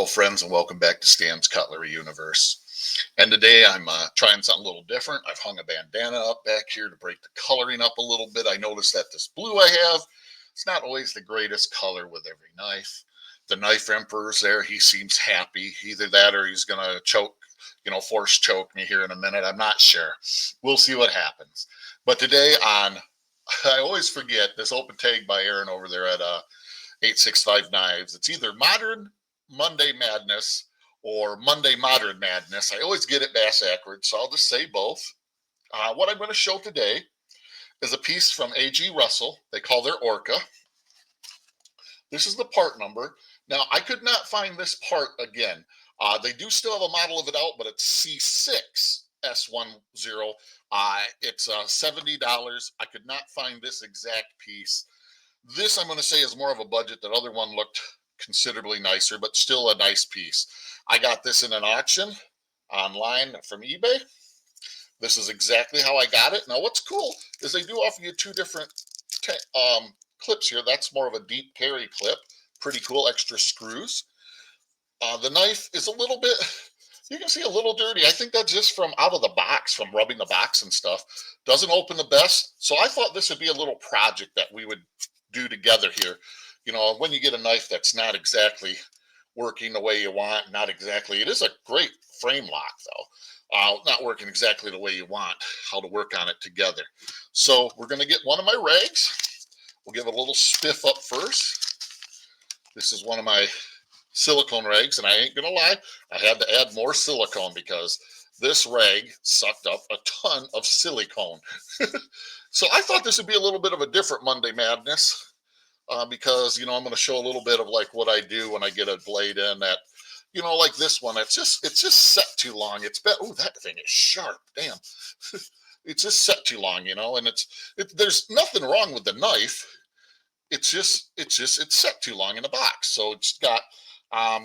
friends, and welcome back to Stan's Cutlery Universe. And today I'm trying something a little different. I've hung a bandana up back here to break the coloring up a little bit. I noticed that this blue I have, it's not always the greatest color with every knife. The knife emperor's there. He seems happy. Either that or he's going to choke, force choke me here in a minute. I'm not sure. We'll see what happens. But today on, I always forget this open tag by Aaron over there at 865 Knives. It's either Modern Monday Madness or Monday Modern Madness. I always get it backwards, so I'll just say both. What I'm going to show today is a piece from A.G. Russell. They call their Orca. This is the part number. Now, I could not find this part again. They do still have a model of it out, but it's C6S10. It's $70. I could not find this exact piece. This, I'm going to say, is more of a budget. That other one looked considerably nicer, but still a nice piece. I got this in an auction online from eBay. This is exactly how I got it. Now, what's cool is they do offer you two different clips here. That's more of a deep carry clip. Pretty cool, extra screws. The knife is a little bit, you can see a little dirty. I think that's just from out of the box, from rubbing the box and stuff. Doesn't open the best. So I thought this would be a little project that we would do together here. When you get a knife that's not exactly working the way you want, it is a great frame lock though. Not working exactly the way you want, how to work on it together. So we're going to get one of my rags. We'll give it a little spiff up first. This is one of my silicone rags, and I ain't gonna lie, I had to add more silicone because this rag sucked up a ton of silicone. So I thought this would be a little bit of a different Monday Madness because I'm going to show a little bit of like what I do when I get a blade in that, like this one. It's just set too long. Oh, that thing is sharp. Damn. It's just set too long, and there's nothing wrong with the knife. It's set too long in the box. So it's got, I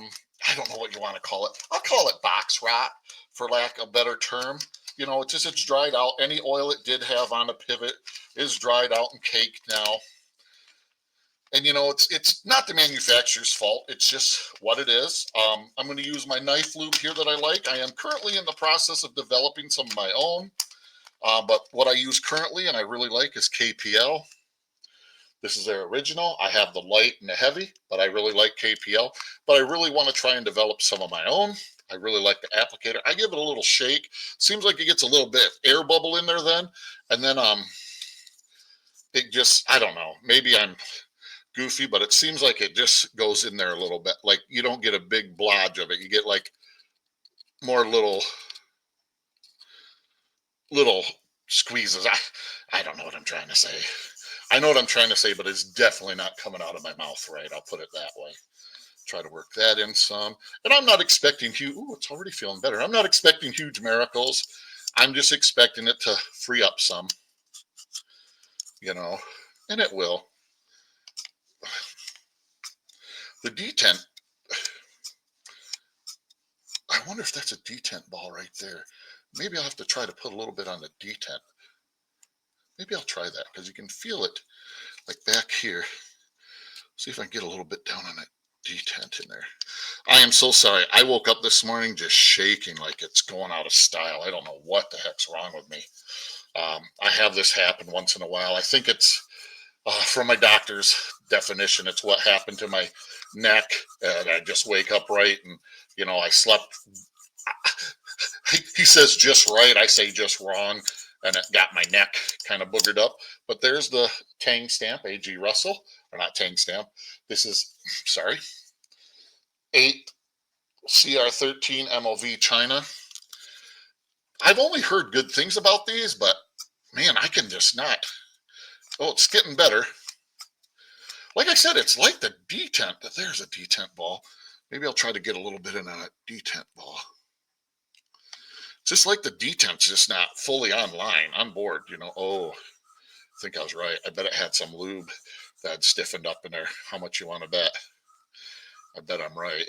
don't know what you want to call it. I'll call it box rot for lack of a better term. It's dried out. Any oil it did have on the pivot is dried out and caked now. And it's not the manufacturer's fault. It's just what it is. I'm going to use my knife lube here that I like. I am currently in the process of developing some of my own. But what I use currently and I really like is KPL. This is their original. I have the light and the heavy, but I really like KPL. But I really want to try and develop some of my own. I really like the applicator. I give it a little shake. Seems like it gets a little bit air bubble in there then. And then it just, I don't know. Maybe I'm goofy, but it seems like it just goes in there a little bit. Like you don't get a big blodge of it. You get like more little squeezes. I don't know what I'm trying to say. I know what I'm trying to say, but it's definitely not coming out of my mouth right. I'll put it that way. Try to work that in some. And I'm not expecting huge, ooh, it's already feeling better. I'm not expecting huge miracles. I'm just expecting it to free up some, and it will. The detent, I wonder if that's a detent ball right there. Maybe I'll have to try to put a little bit on the detent. Maybe I'll try that because you can feel it like back here. See if I can get a little bit down on that detent in there. I am so sorry. I woke up this morning just shaking like it's going out of style. I don't know what the heck's wrong with me. I have this happen once in a while. I think it's from my doctor's definition. It's what happened to my neck. And I just wake up right and, I slept. He says just right. I say just wrong. And it got my neck kind of boogered up. But there's the Tang stamp, A.G. Russell. Or not Tang stamp. This is, 8 CR13 MOV China. I've only heard good things about these, but man, I can just not. Oh, it's getting better. Like I said, it's like the detent. There's a detent ball. Maybe I'll try to get a little bit in a detent ball. Just like the detent's just not fully on board, Oh, I think I was right. I bet it had some lube that had stiffened up in there. How much you want to bet? I bet I'm right.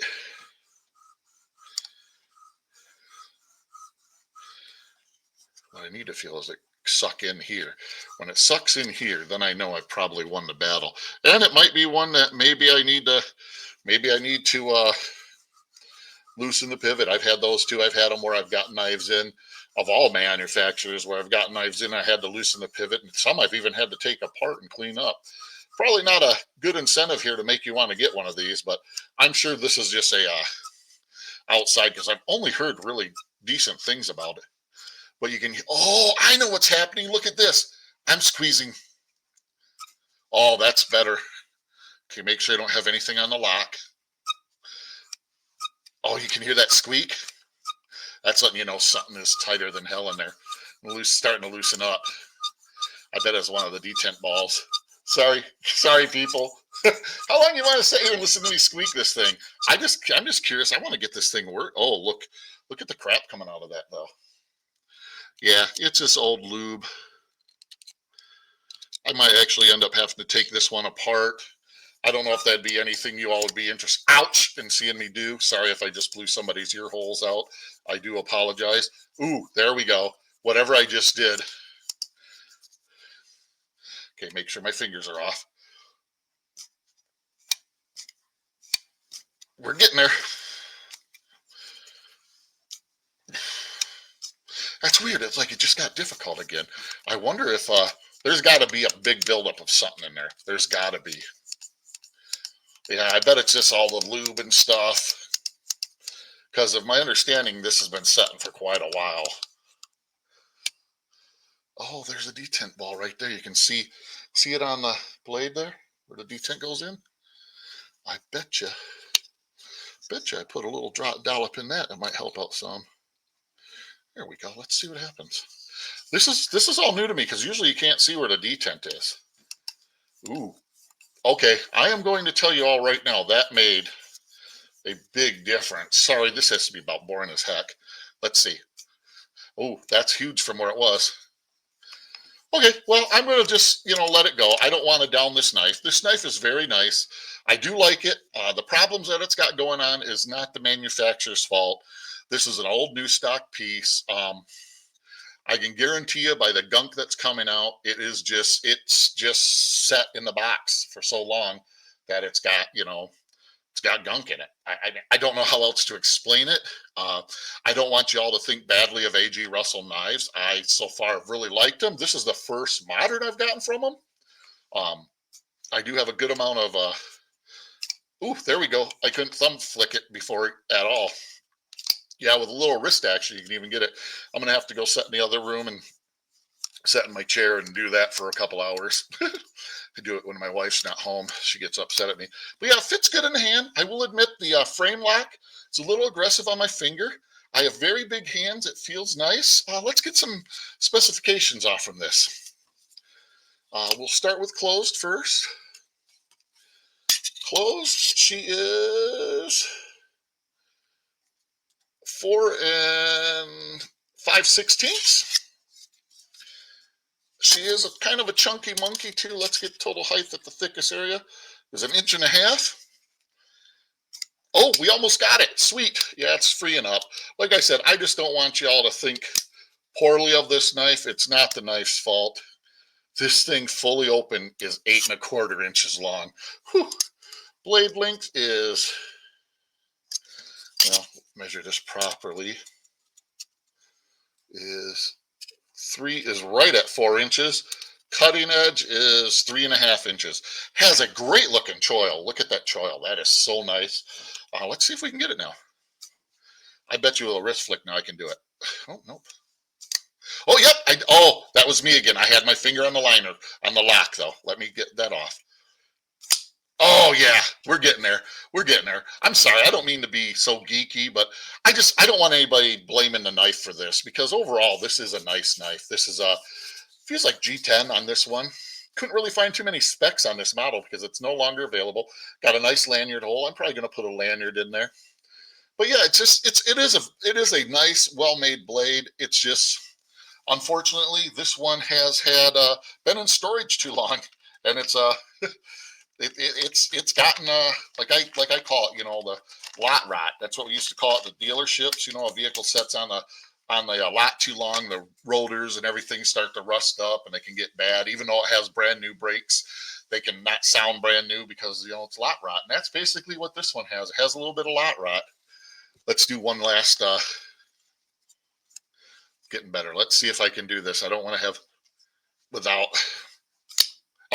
What I need to feel is it suck in here. When it sucks in here, then I know I've probably won the battle. And it might be one that maybe I need to loosen the pivot. I've had those too. I've had them where I've gotten knives in of all manufacturers where I've gotten knives in. I had to loosen the pivot, and some I've even had to take apart and clean up. Probably not a good incentive here to make you want to get one of these, but I'm sure this is just a outside because I've only heard really decent things about it. But you can, oh, I know what's happening. Look at this. I'm squeezing. Oh, that's better. Okay, make sure I don't have anything on the lock. Oh, you can hear that squeak? That's letting you know something is tighter than hell in there. Starting to loosen up. I bet it's one of the detent balls. Sorry, people. How long you want to sit here and listen to me squeak this thing? I'm just curious. I want to get this thing work. Oh, look at the crap coming out of that though. Yeah, it's this old lube. I might actually end up having to take this one apart. I don't know if that'd be anything you all would be interested. Ouch! In seeing me do. Sorry if I just blew somebody's ear holes out. I do apologize. Ooh, there we go. Whatever I just did. Okay, make sure my fingers are off. We're getting there. That's weird. It's like it just got difficult again. I wonder if there's got to be a big buildup of something in there. There's got to be. Yeah, I bet it's just all the lube and stuff. Because of my understanding, this has been setting for quite a while. Oh, there's a detent ball right there. You can see it on the blade there where the detent goes in. I betcha I put a little dollop in that. It might help out some. There we go. Let's see what happens. This is all new to me because usually you can't see where the detent is. Ooh. Okay, I am going to tell you all right now that made a big difference. Sorry, this has to be about boring as heck. Let's see. Oh, that's huge from where it was. Okay, well, I'm going to just, let it go. I don't want to down this knife. This knife is very nice. I do like it. The problems that it's got going on is not the manufacturer's fault. This is an old new stock piece. I can guarantee you by the gunk that's coming out, it's just set in the box for so long that it's got gunk in it. I don't know how else to explain it. I don't want you all to think badly of A.G. Russell knives. I so far have really liked them. This is the first modern I've gotten from them. I do have a good amount of. Ooh, there we go. I couldn't thumb flick it before at all. Yeah, with a little wrist action, you can even get it. I'm gonna have to go sit in the other room and sit in my chair and do that for a couple hours. I do it when my wife's not home. She gets upset at me. But yeah, it fits good in the hand. I will admit the frame lock is a little aggressive on my finger. I have very big hands. It feels nice. Let's get some specifications off from this. We'll start with closed first. Closed, she is 4 5/16. She is a kind of a chunky monkey too. Let's get total height at the thickest area. Is 1.5 inches. Oh, we almost got it. Sweet. Yeah, it's freeing up. Like I said, I just don't want you all to think poorly of this knife. It's not the knife's fault. This thing fully open is 8¼ inches long. Whew. Blade length is, well, measure this properly, is right at 4 inches. Cutting edge is 3.5 inches. Has a great looking choil. Look at that choil. That is so nice. Let's see if we can get it now. I bet you with a wrist flick now I can do it. Oh, nope. Oh, yep. That was me again. I had my finger on the liner, on the lock though. Let me get that off. Oh yeah, we're getting there. We're getting there. I'm sorry. I don't mean to be so geeky, but I don't want anybody blaming the knife for this because overall this is a nice knife. This is feels like G10 on this one. Couldn't really find too many specs on this model because it's no longer available. Got a nice lanyard hole. I'm probably going to put a lanyard in there. But yeah, it is a nice, well-made blade. It's just, unfortunately, this one has had been in storage too long, and it's it's gotten like I call it, the lot rot. That's what we used to call it, the dealerships. A vehicle sets on the lot too long, the rotors and everything start to rust up, and they can get bad. Even though it has brand new brakes, they can not sound brand new because it's lot rot. And that's basically what this one has. It has a little bit of lot rot. Let's do one last, getting better. Let's see if I can do this. I don't want to have without.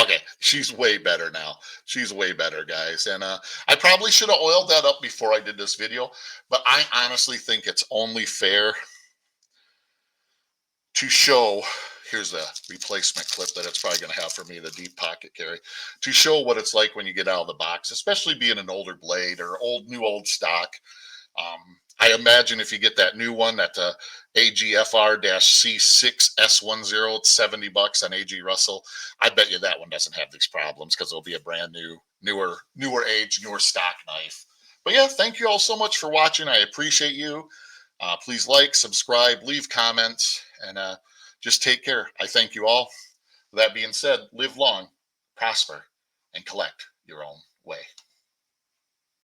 Okay, she's way better now. She's way better, guys. And I probably should have oiled that up before I did this video, but I honestly think it's only fair to show, here's the replacement clip that it's probably going to have for me, the deep pocket carry, to show what it's like when you get out of the box, especially being an older blade or old stock. I imagine if you get that new one, that AGFR-C6S10, it's $70 on AG Russell. I bet you that one doesn't have these problems because it'll be a brand new, newer age, newer stock knife. But yeah, thank you all so much for watching. I appreciate you. Please like, subscribe, leave comments, and just take care. I thank you all. That being said, live long, prosper, and collect your own way.